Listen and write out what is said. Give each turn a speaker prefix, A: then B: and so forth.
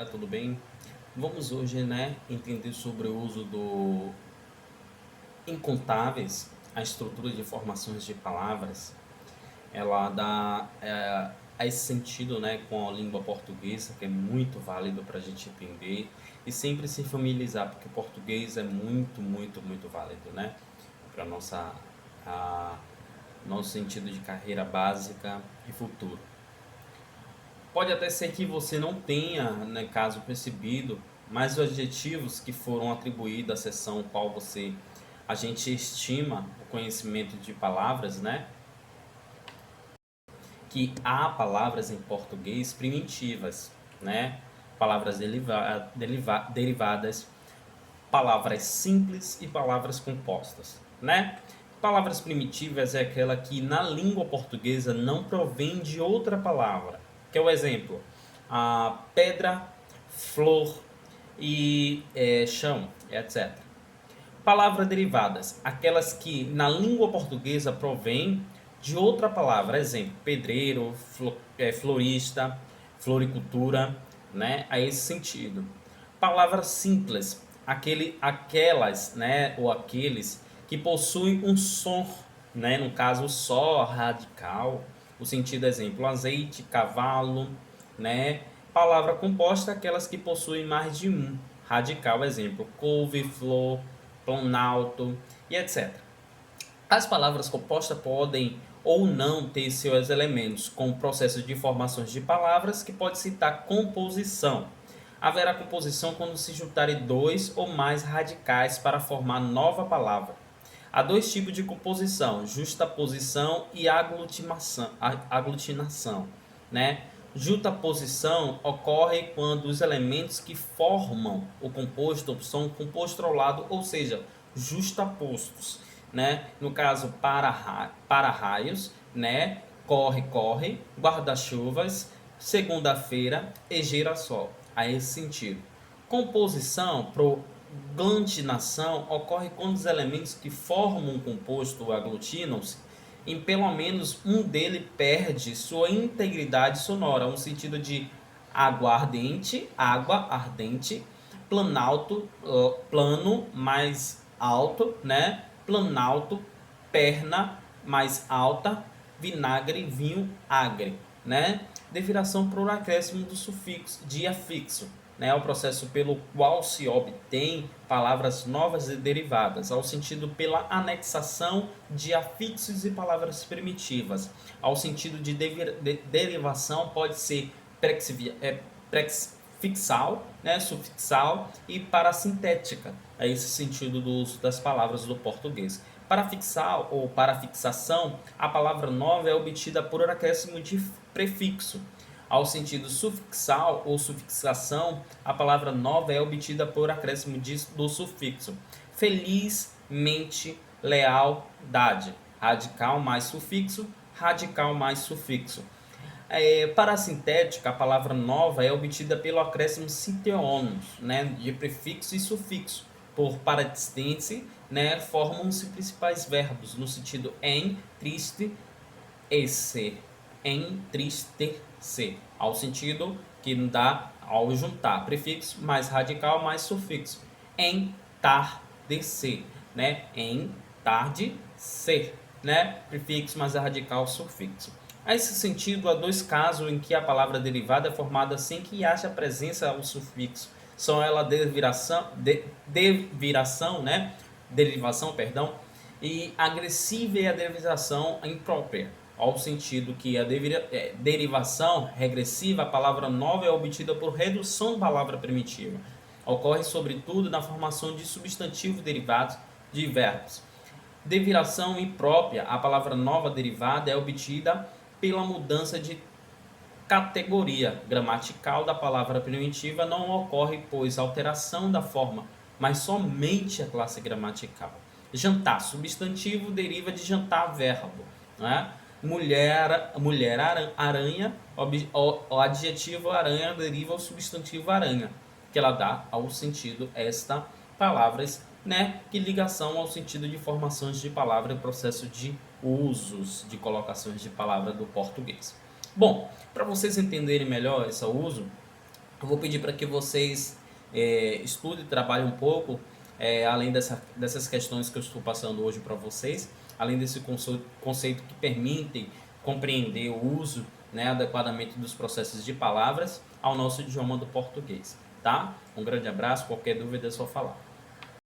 A: galera, tudo bem? Vamos hoje, entender sobre o uso do incontáveis, a estrutura de formações de palavras. Ela dá a esse sentido, com a língua portuguesa, que é muito válido para a gente entender e sempre se familiarizar, porque o português é muito, muito, muito válido, para a, nosso sentido de carreira básica e futuro. Pode até ser que você não tenha, caso percebido, mas os adjetivos que foram atribuídos à seção qual a gente estima o conhecimento de palavras, que há palavras em português primitivas, palavras derivadas, palavras simples e palavras compostas, Palavras primitivas é aquela que na língua portuguesa não provém de outra palavra, que é o exemplo, a pedra, flor e chão, etc. Palavras derivadas, aquelas que na língua portuguesa provêm de outra palavra, exemplo, pedreiro, florista, floricultura, a esse sentido. Palavras simples, aquelas, ou aqueles que possuem um som, no caso só radical, o sentido exemplo, azeite, cavalo, Palavra composta, aquelas que possuem mais de um radical, exemplo, couve, flor, planalto e etc. As palavras compostas podem ou não ter seus elementos, com o processo de formações de palavras, que pode citar composição. Haverá composição quando se juntarem dois ou mais radicais para formar nova palavra. Há dois tipos de composição, justaposição e aglutinação. Justaposição ocorre quando os elementos que formam o composto são compostos ao lado, ou seja, justapostos. No caso, para-raios, corre, guarda-chuvas, segunda-feira e girassol. A esse sentido. Composição, aglutinação, ocorre quando os elementos que formam um composto aglutinam-se em pelo menos um deles perde sua integridade sonora, no sentido de água ardente, planalto, plano mais alto, planalto, perna mais alta, vinagre, vinho, agre, Deviração por acréscimo do sufixo de afixo, é o processo pelo qual se obtém palavras novas e derivadas, ao sentido pela anexação de afixos e palavras primitivas. Ao sentido de derivação pode ser prefixal, sufixal e parasintética. É esse sentido do uso das palavras do português. Para fixar ou para fixação, a palavra nova é obtida por acréscimo de prefixo. Ao sentido sufixal ou sufixação, a palavra nova é obtida por acréscimo do sufixo. Felizmente, lealdade. Radical mais sufixo, radical mais sufixo. Para a sintética, a palavra nova é obtida pelo acréscimo sinteônimos, de prefixo e sufixo. Por paradistência, formam-se principais verbos no sentido em, triste, e ser. Entristecer, ao sentido que dá ao juntar prefixo mais radical mais sufixo. Entardecer, entardecer, prefixo mais radical sufixo. A esse sentido, há dois casos em que a palavra derivada é formada sem que haja presença ao sufixo. São ela derivação, e agressiva e a derivação imprópria, ao sentido que a derivação regressiva, a palavra nova é obtida por redução da palavra primitiva. Ocorre, sobretudo, na formação de substantivos derivados de verbos. Derivação imprópria, a palavra nova derivada é obtida pela mudança de categoria gramatical da palavra primitiva. Não ocorre, pois, alteração da forma, mas somente a classe gramatical. Jantar, substantivo, deriva de jantar, verbo. Mulher, aranha, o adjetivo aranha deriva ao substantivo aranha, que ela dá ao sentido esta palavras, que ligação ao sentido de formações de palavra e processo de usos de colocações de palavra do português. Bom, para vocês entenderem melhor esse uso, Eu vou pedir para que vocês estudem, trabalhem um pouco, além dessas questões que eu estou passando hoje para vocês, além desse conceito que permitem compreender o uso, né, adequadamente dos processos de palavras ao nosso idioma do português, tá? Um grande abraço, qualquer dúvida é só falar.